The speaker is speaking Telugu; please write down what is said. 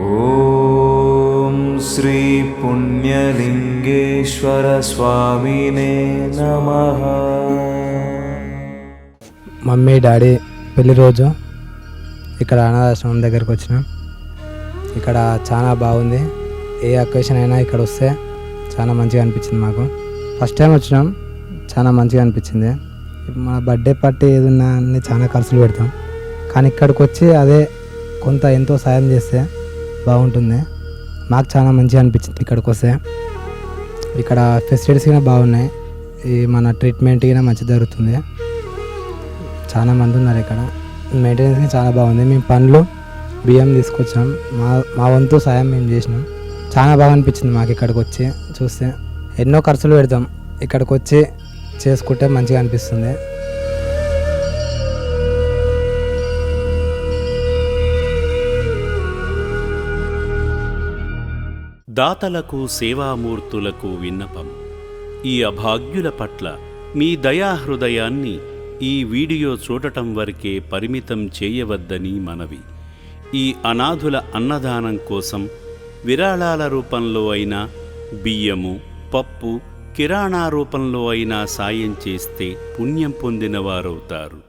ఓం శ్రీ పుణ్యలింగేశ్వర స్వామినే నమః. మమ్మీ డాడీ పెళ్లి రోజు ఇక్కడ అనాథాశ్రమం దగ్గరకు వచ్చినాం. ఇక్కడ చాలా బాగుంది. ఏ అకేషన్ అయినా ఇక్కడ వస్తే చాలా మంచిగా అనిపించింది. మాకు ఫస్ట్ టైం వచ్చినాం, చాలా మంచిగా అనిపించింది. మన బర్త్డే పార్టీ ఏదన్నా అన్ని చాలా ఖర్చులు పెడతాం, కానీ ఇక్కడికి వచ్చి అదే కొంత ఎంతో సాయం చేస్తే బాగుంటుంది. మాకు చాలా మంచిగా అనిపించింది ఇక్కడికి వస్తే. ఇక్కడ ఫెసిలిటీస్ కూడా బాగున్నాయి. ఈ మన ట్రీట్మెంట్ కూడా మంచిగా జరుగుతుంది. చాలా మంది ఉన్నారు ఇక్కడ. మెయింటెనెన్స్ చాలా బాగుంది. మేము పండ్లు బియ్యం తీసుకొచ్చాం. మా వంతు సాయం మేము చేసినాం. చాలా బాగా అనిపించింది మాకు ఇక్కడికి వచ్చి చూస్తే. ఎన్నో ఖర్చులు పెడతాం, ఇక్కడికి వచ్చి చేసుకుంటే మంచిగా అనిపిస్తుంది. దాతలకు సేవామూర్తులకు విన్నపం. ఈ అభాగ్యుల పట్ల మీ దయాహృదయాన్ని ఈ వీడియో చూడటం వరకే పరిమితం చేయవద్దని మనవి. ఈ అనాథుల అన్నదానం కోసం విరాళాల రూపంలో అయినా, బియ్యము, పప్పు, కిరాణా రూపంలో అయినా సాయం చేస్తే పుణ్యం పొందినవారవుతారు.